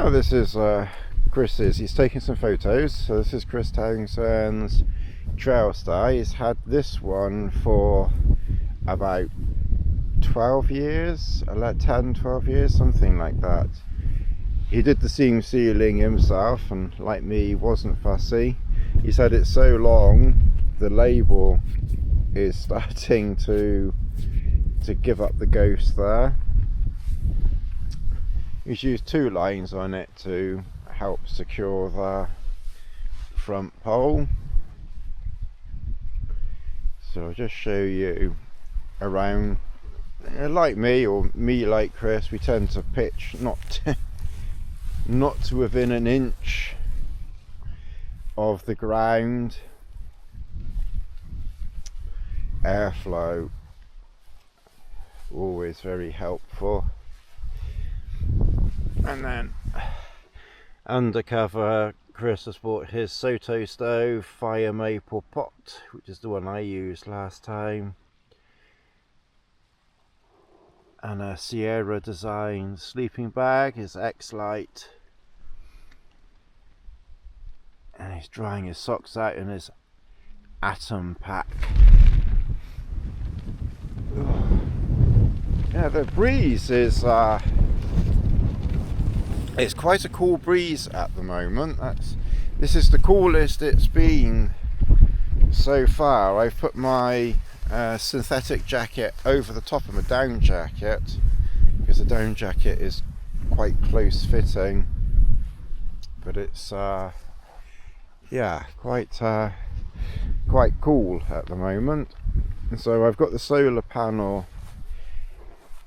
Oh, this is Chris's. He's taking some photos. So this is Chris Townsend's trail star. He's had this one for about 12 years, 10, 12 years, something like that. He did the seam sealing himself, and like me, he wasn't fussy. He's had it so long, the label is starting to give up the ghost there. He's used 2 lines on it to help secure the front pole. So I'll just show you around. Like me, or me like Chris, we tend to pitch not to within an inch of the ground. Airflow, always very helpful. And then undercover, Chris has bought his Soto stove fire maple pot, which is the one I used last time, and a Sierra design sleeping bag, his X-Lite, and he's drying his socks out in his Atom pack. Yeah, the breeze is it's quite a cool breeze at the moment. This is the coolest it's been so far. I've put my synthetic jacket over the top of my down jacket, because the down jacket is quite close fitting, but it's yeah, quite cool at the moment. And so I've got the solar panel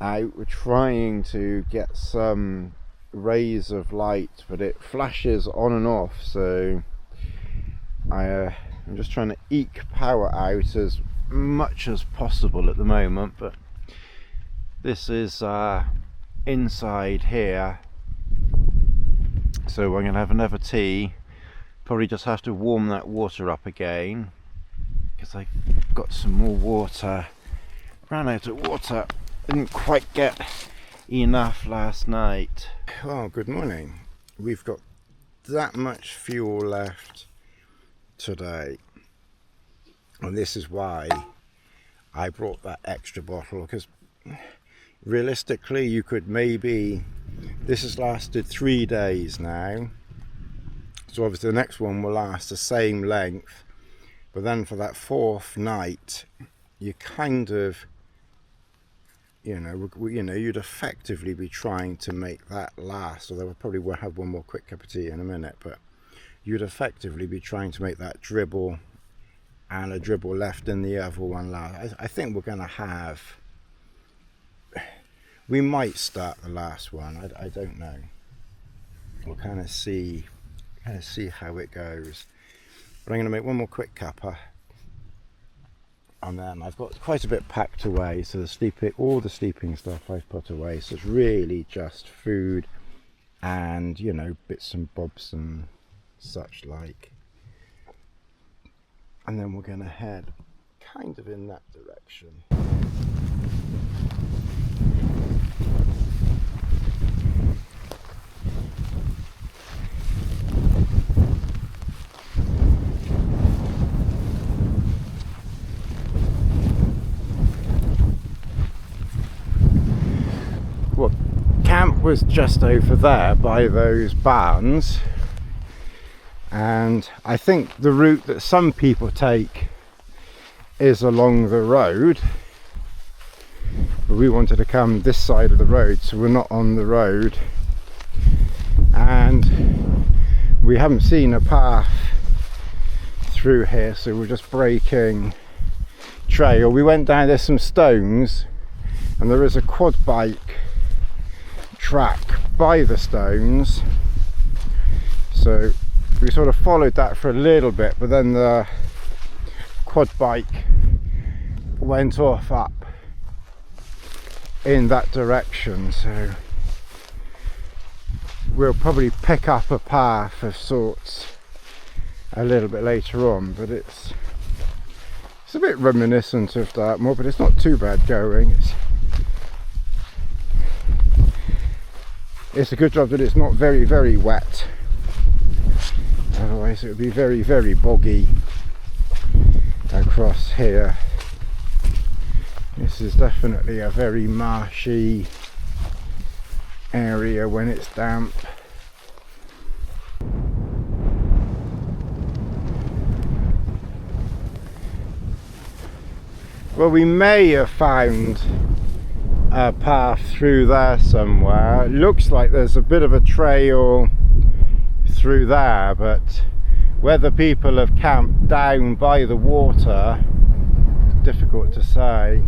out. We're trying to get some rays of light, but it flashes on and off, so I'm just trying to eke power out as much as possible at the moment. But this is inside here, so I'm going to have another tea. Probably just have to warm that water up again, because I got some more water, ran out of water, didn't quite get enough last night. Well, good morning. We've got that much fuel left today, and this is why I brought that extra bottle, because realistically you could maybe, this has lasted 3 days now, so obviously the next one will last the same length, but then for that 4th night you kind of, you know, you'd effectively be trying to make that last, although I probably will have one more quick cup of tea in a minute, but you'd effectively be trying to make that dribble and a dribble left in the other one last. I think we're going to have, we might start the last one, I don't know. We'll kind of see how it goes. But I'm going to make one more quick cuppa, and then I've got quite a bit packed away, so all the sleeping stuff I've put away, so it's really just food and, you know, bits and bobs and such like. And then we're going to head kind of in that direction. Well, camp was just over there by those barns, and I think the route that some people take is along the road, but we wanted to come this side of the road, so we're not on the road, and we haven't seen a path through here, so we're just breaking trail. We went down, there's some stones, and there is a quad bike track by the stones, so we sort of followed that for a little bit, but then the quad bike went off up in that direction, so we'll probably pick up a path of sorts a little bit later on, but it's a bit reminiscent of Dartmoor, but it's not too bad going. it's a good job that it's not very, very wet. Otherwise it would be very, very boggy across here. This is definitely a very marshy area when it's damp. Well, we may have found a path through there somewhere. It looks like there's a bit of a trail through there, but whether people have camped down by the water, it's difficult to say.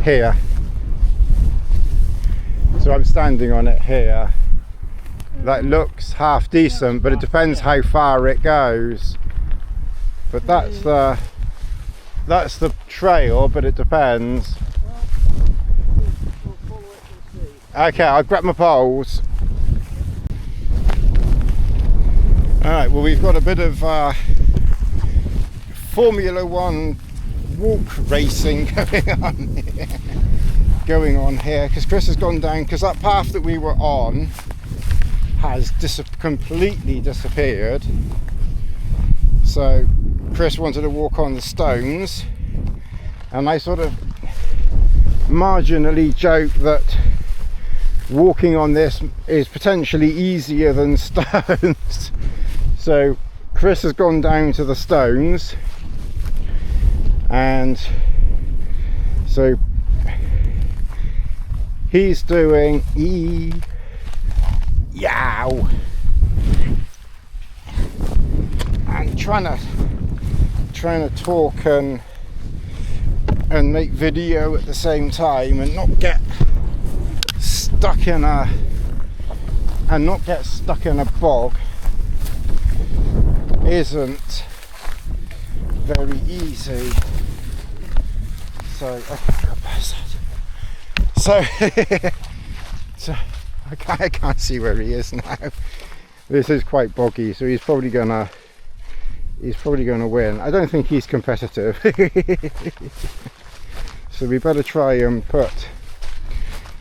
Here. So I'm standing on it here. That looks half decent, but it depends how far it goes. But that's the trail, but it depends. Okay, I'll grab my poles. Alright, well, we've got a bit of Formula 1 walk racing going on here, because Chris has gone down, because that path that we were on has completely disappeared. So Chris wanted to walk on the stones, and I sort of marginally joke that walking on this is potentially easier than stones. So Chris has gone down to the stones, and so he's doing yow, and trying to talk and make video at the same time and not get stuck in a bog isn't very easy. So so I can't see where he is now. This is quite boggy, so he's probably gonna win. I don't think he's competitive. So we better try and put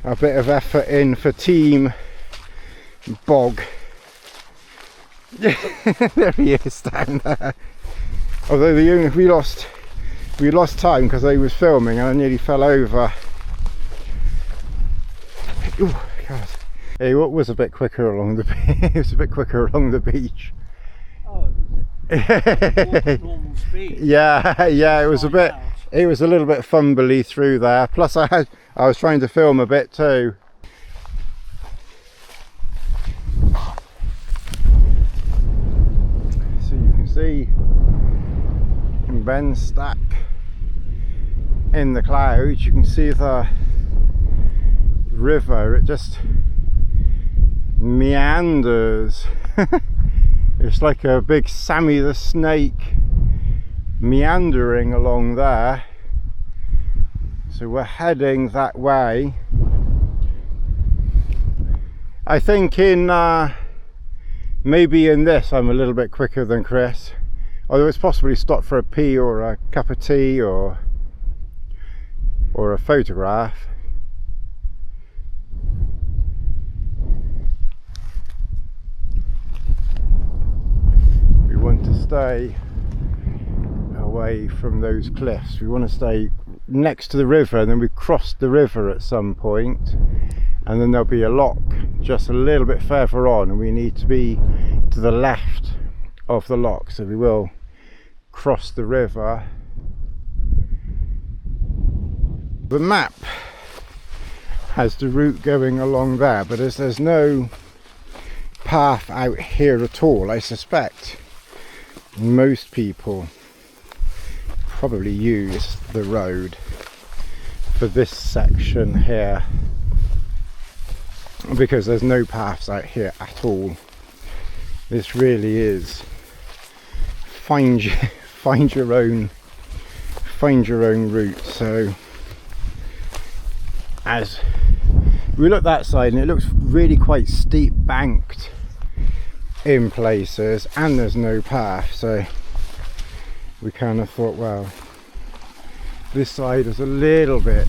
a bit of effort in for team bog. There he is down there. Although we lost time because I was filming and I nearly fell over. Ooh, God. Hey, what was a bit quicker along the it was a bit quicker along the beach. Oh, it was normal speed. Yeah, it was a bit. It was a little bit fumbly through there. Plus, I was trying to film a bit too. So you can see Ben stack in the clouds. You can see the river. It just meanders. It's like a big Sammy the Snake meandering along there. So we're heading that way. I think in maybe in this I'm a little bit quicker than Chris, although it's possibly stopped for a pee or a cup of tea or a photograph. We want to stay away from those cliffs. We want to stay next to the river, and then we cross the river at some point, and then there'll be a lock just a little bit further on, and we need to be to the left of the lock, so we will cross the river. The map has the route going along there, but as there's no path out here at all, I suspect most people probably use the road for this section here, because there's no paths out here at all. This really is find your own route. So as we look that side, and it looks really quite steep banked in places, and there's no path, so we kind of thought, well, this side is a little bit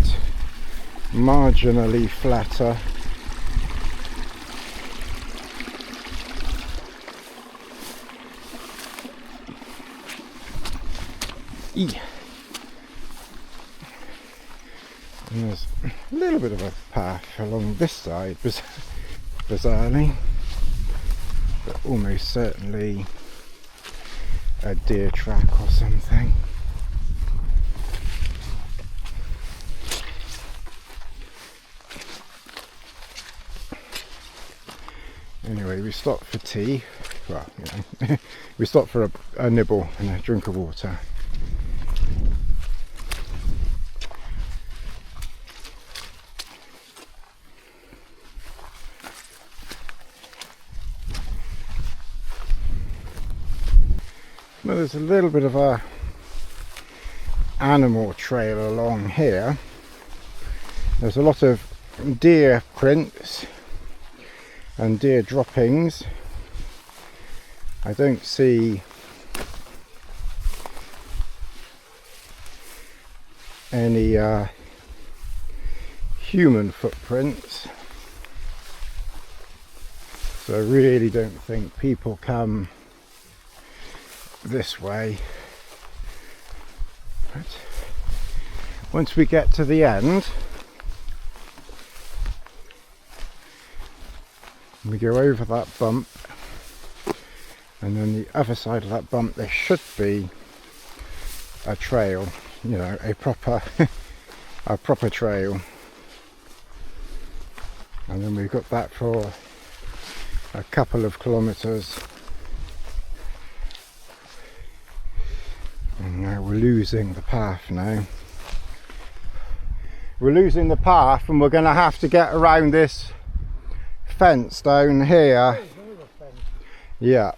marginally flatter. And there's a little bit of a path along this side, bizarrely, but almost certainly a deer track or something. Anyway, we stopped for tea. Well, you know, we stopped for a nibble and a drink of water. Well, there's a little bit of a animal trail along here. There's a lot of deer prints and deer droppings. I don't see any human footprints, so I really don't think people come this way. But once we get to the end, we go over that bump, and then the other side of that bump there should be a trail, you know, a proper a proper trail. And then we've got that for a couple of kilometers. And now we're losing the path now. We're losing the path, and we're going to have to get around this fence down here. Yeah.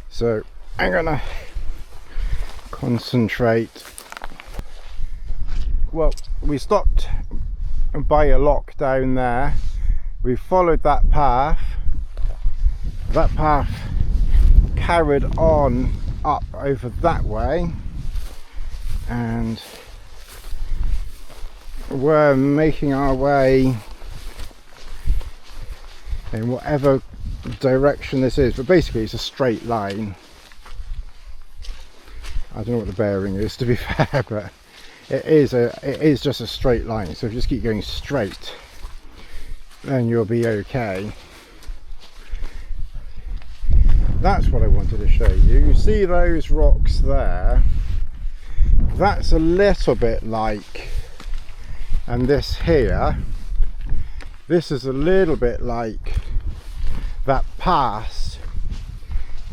So I'm going to concentrate. Well, we stopped by a lock down there. We followed that path. That path carried on up over that way, and we're making our way in whatever direction this is, but basically it's a straight line. I don't know what the bearing is, to be fair, but it is just a straight line. So if you just keep going straight, then you'll be okay. That's what I wanted to show you. You see those rocks there? That's a little bit like, and this here, this is a little bit like that pass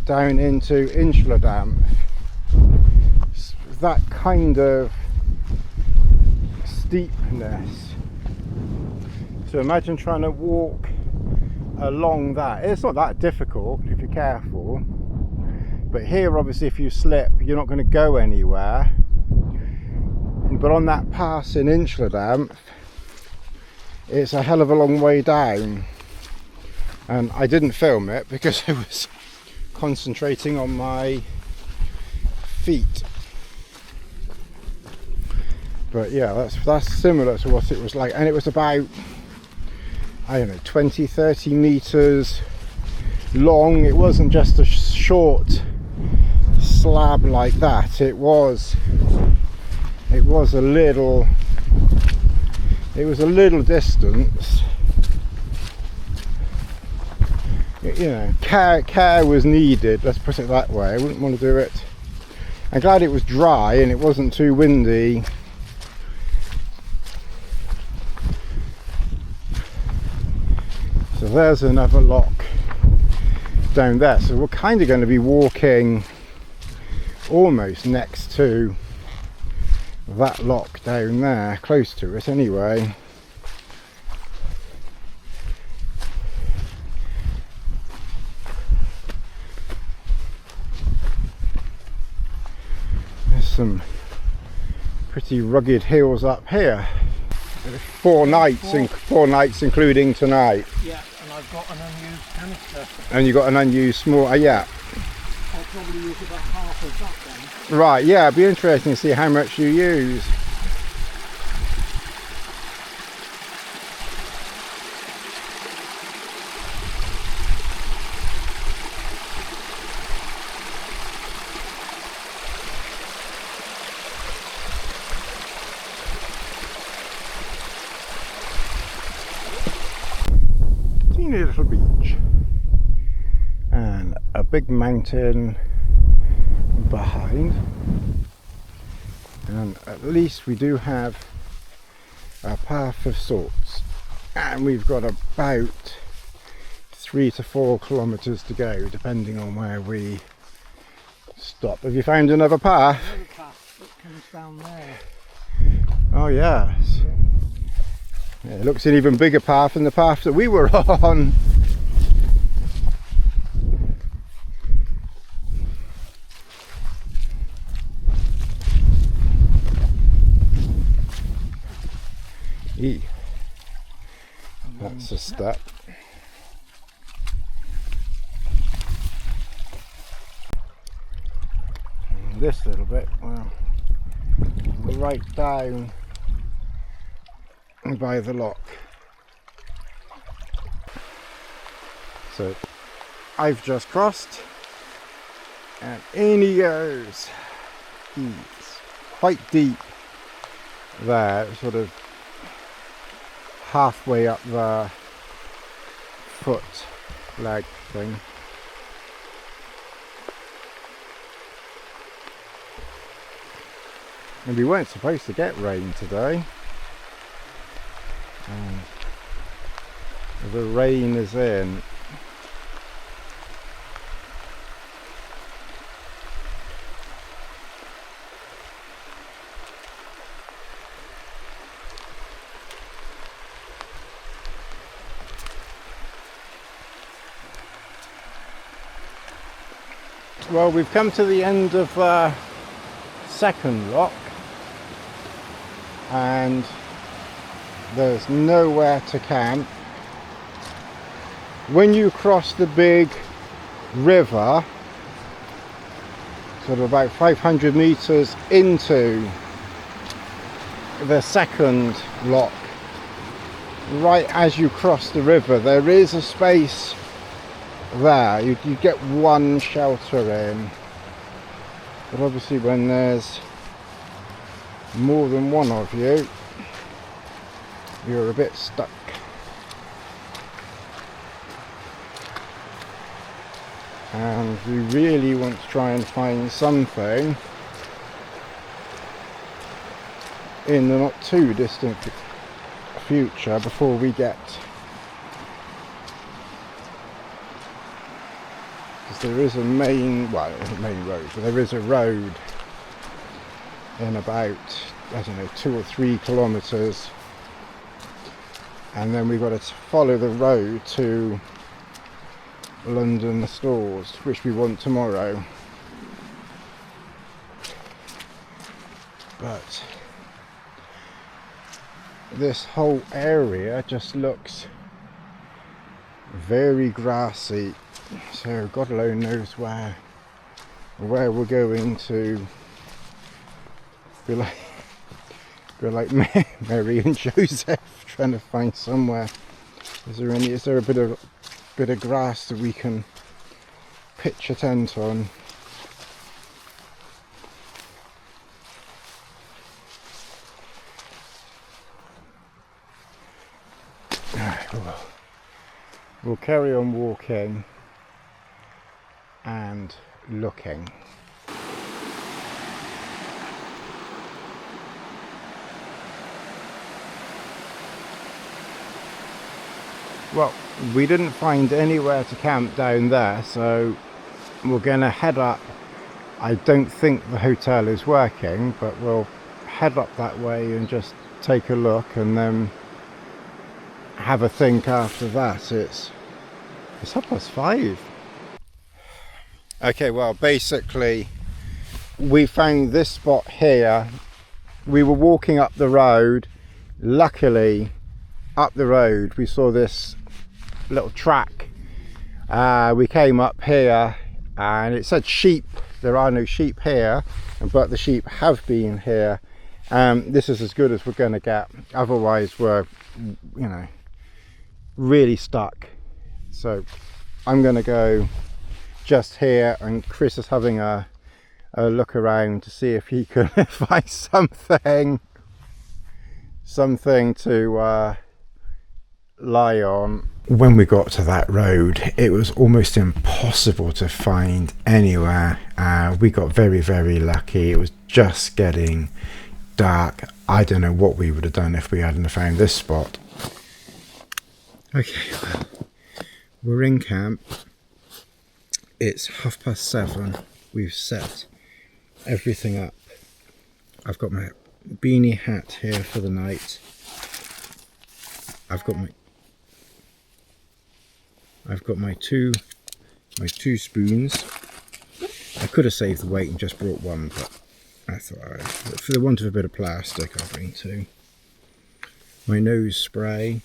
down into Inchladam. That kind of steepness. So imagine trying to walk along that. It's not that difficult if you're careful, but here obviously if you slip you're not going to go anywhere. But on that pass in Inchladam, it's a hell of a long way down, and I didn't film it because I was concentrating on my feet. But yeah, that's similar to what it was like, and it was about, I don't know, 20-30 meters long. It wasn't just a short slab like that. It was a little distance. You know, care was needed, let's put it that way. I wouldn't want to do it. I'm glad it was dry and it wasn't too windy. So there's another lock down there. So we're kind of going to be walking almost next to that lock down there, close to it anyway. There's some pretty rugged hills up here. 4 nights, four nights including tonight. Yeah, and I've got an unused canister. And you got an unused small, yeah. I'll probably use about half of that then. Right, yeah, it'd be interesting to see how much you use. tiny little beach and a big mountain behind, and at least we do have a path of sorts, and we've got about 3 to 4 kilometers to go depending on where we stop. Have you found another path? Another path that comes down there. Oh yes. Yeah, it looks an even bigger path than the path that we were on. That's a step. And this little bit, well, right down by the lock. So I've just crossed and in he goes. He's quite deep there, sort of halfway up the foot leg thing. And we weren't supposed to get rain today. The rain is in. Well, we've come to the end of the second lock and there's nowhere to camp. When you cross the big river, sort of about 500 meters into the second lock, right as you cross the river, there is a space there. You get one shelter in, but obviously when there's more than one of you, you're a bit stuck. And we really want to try and find something in the not too distant future before we get, because there is a main, well, not a main road, but there is a road in about, I don't know, 2 or 3 kilometers, and then we've got to follow the road to London stores, which we want tomorrow. But this whole area just looks very grassy, so God alone knows where we're going to be like Mary and Joseph trying to find somewhere. Is there a bit of grass that we can pitch a tent on? We'll carry on walking and looking. Well, we didn't find anywhere to camp down there, so we're gonna head up. I don't think the hotel is working, but we'll head up that way and just take a look and then have a think after that. It's 5:30. Okay, well, basically we found this spot here. We were walking up the road. Luckily, up the road we saw this little track. We came up here and it said sheep. There are no sheep here, but the sheep have been here. This is as good as we're going to get, otherwise we're, you know, really stuck. So I'm going to go just here, and Chris is having a look around to see if he can find something to lie on. when we got to that road, it was almost impossible to find anywhere. We got very, very lucky. It was just getting dark. I don't know what we would have done if we hadn't found this spot. Okay, well, we're in camp. It's 7:30. We've set everything up. I've got my beanie hat here for the night. I've got my two spoons. I could have saved the weight and just brought one, but I thought, for the want of a bit of plastic, I'll bring two. My nose spray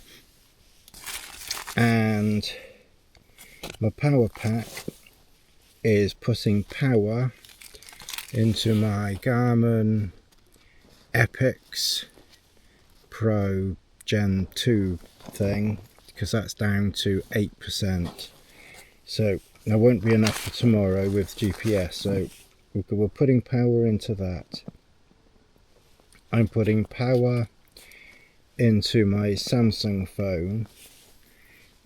and my power pack is putting power into my Garmin Epix Pro Gen 2 thing, because that's down to 8%. So that won't be enough for tomorrow with GPS, so we're putting power into that. I'm putting power into my Samsung phone.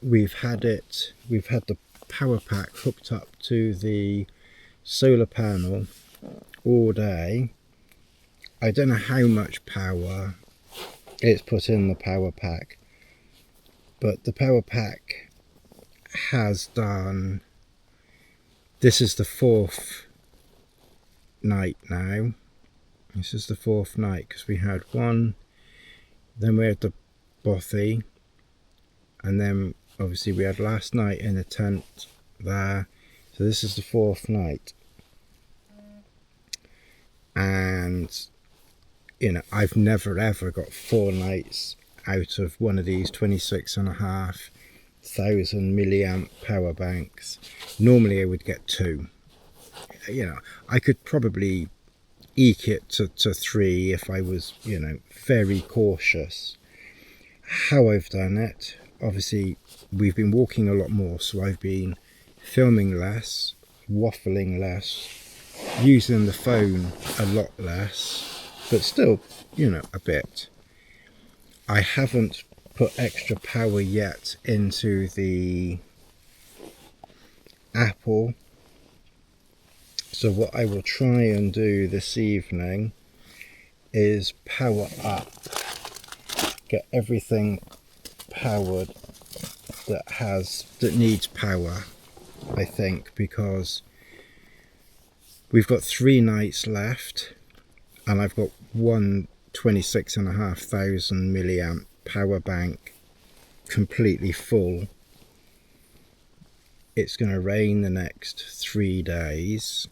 We've had the power pack hooked up to the solar panel all day. I don't know how much power it's put in the power pack, but the power pack has done, this is the 4th night now. This is the 4th night, because we had one, then we had the bothy, and then obviously we had last night in a tent there. So this is the 4th night. And you know, I've never ever got 4 nights out of one of these 26,500 milliamp power banks. Normally I would get 2. You know, I could probably eke it to 3 if I was, you know, very cautious. How I've done it, obviously we've been walking a lot more, so I've been filming less, waffling less, using the phone a lot less, but still, you know, a bit. I haven't put extra power yet into the Apple, so what I will try and do this evening is power up, get everything powered that needs power, I think, because we've got 3 nights left and I've got one 26,500 milliamp power bank completely full. It's going to rain the next 3 days,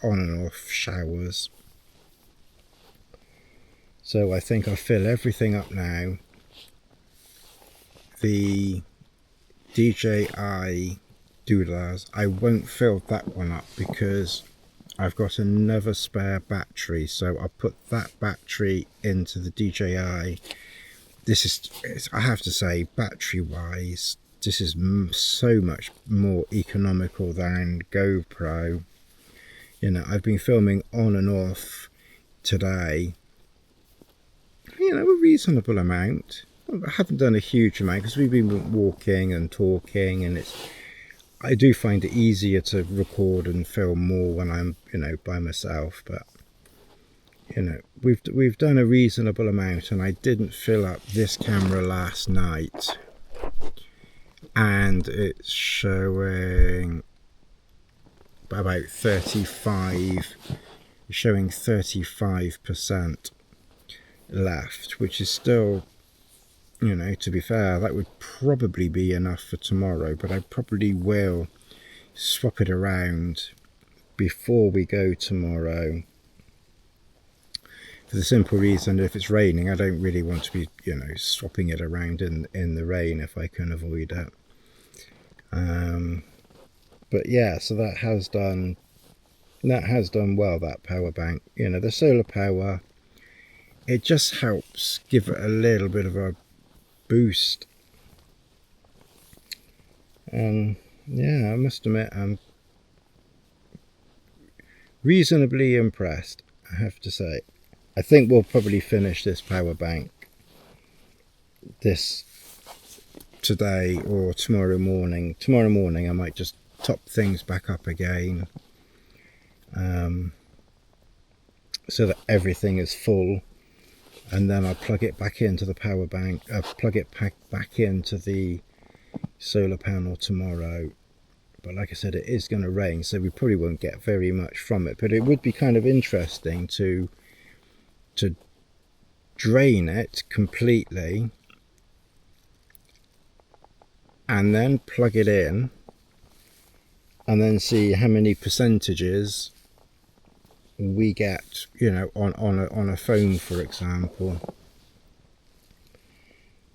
on and off showers, so I think I'll fill everything up now. The DJI Doodlers, I won't fill that one up because I've got another spare battery, so I'll put that battery into the DJI. This is, I have to say, battery wise, this is so much more economical than GoPro. You know, I've been filming on and off today, you know, a reasonable amount. I haven't done a huge amount because we've been walking and talking, and I do find it easier to record and film more when I'm, you know, by myself. But you know, we've done a reasonable amount, and I didn't fill up this camera last night, and it's showing about 35% left, which is still, you know, to be fair, that would probably be enough for tomorrow, but I probably will swap it around before we go tomorrow, for the simple reason, if it's raining, I don't really want to be, you know, swapping it around in the rain if I can avoid it. But yeah, so that has done well, that power bank. You know, the solar power, it just helps give it a little bit of a boost. And yeah, I must admit, I'm reasonably impressed, I have to say. I think we'll probably finish this power bank this today or tomorrow morning. Tomorrow morning I might just top things back up again, so that everything is full, and then I'll plug it back into the power bank, plug it back into the solar panel tomorrow. But like I said, it is going to rain, so we probably won't get very much from it, but it would be kind of interesting to drain it completely and then plug it in and then see how many percentages we get, you know, on a foam, for example.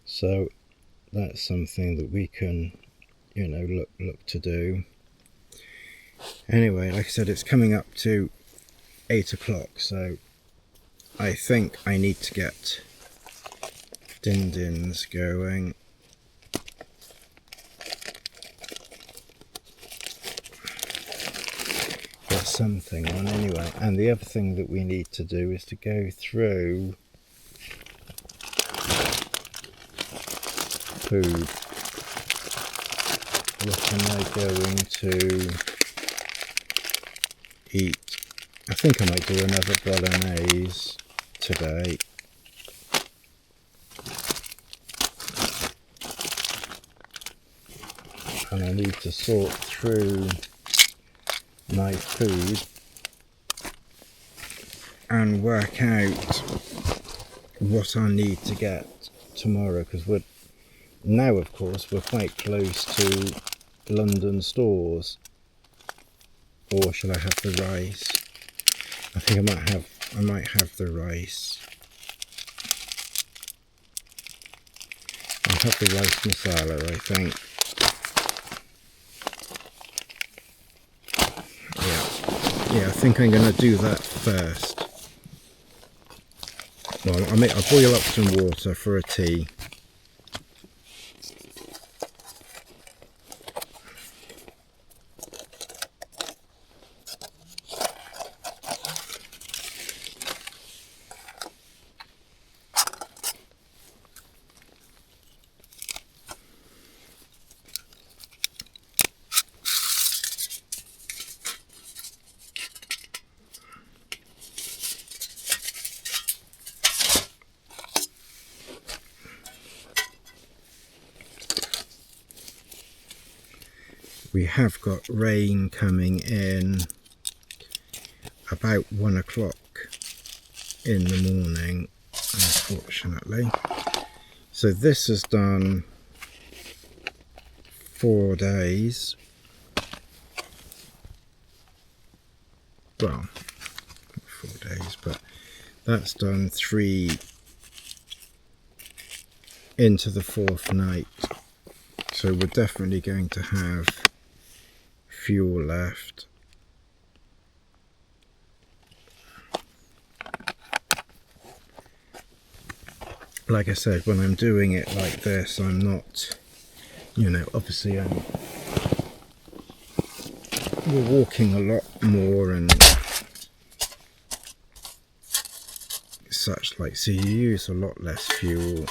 So that's something that we can, you know, look to do. Anyway, like I said, it's coming up to 8 o'clock, so I think I need to get din-dins going. Get something on anyway. And the other thing that we need to do is to go through food. What am I going to eat? I think I might do another bolognese today. And I need to sort through my food and work out what I need to get tomorrow, because we're now, of course, we're quite close to London stores. Or shall I have the rice? I think I might have the rice. I'll have the rice masala, I think. Yeah, I think I'm going to do that first. Well, I'll boil up some water for a tea. We have got rain coming in about 1 o'clock in the morning, unfortunately. So this has done 4 days. Well, not 4 days, but that's done 3 into the 4th night. So we're definitely going to have fuel left. Like I said, when I'm doing it like this, I'm not, you know, obviously we're walking a lot more and such like, so you use a lot less fuel.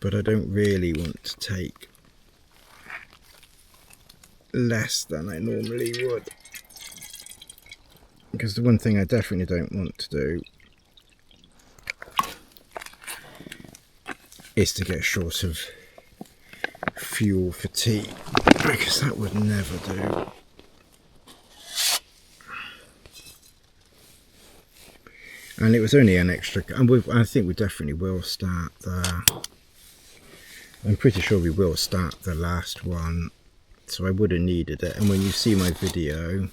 But I don't really want to take less than I normally would, because the one thing I definitely don't want to do is to get short of fuel for tea, because that would never do. And it was only an extra, and I think we definitely will start there. I'm pretty sure we will start the last one, so I would have needed it. And when you see my video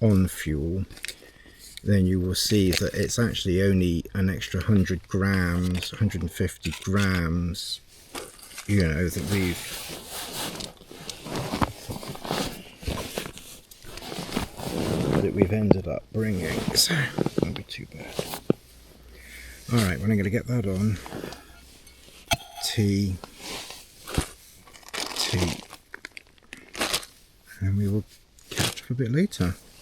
on fuel, then you will see that it's actually only an extra 100 grams, 150 grams, you know, that we've ended up bringing, so it won't be too bad. Alright, well, I'm going to get that on. Tea. And we will catch up a bit later.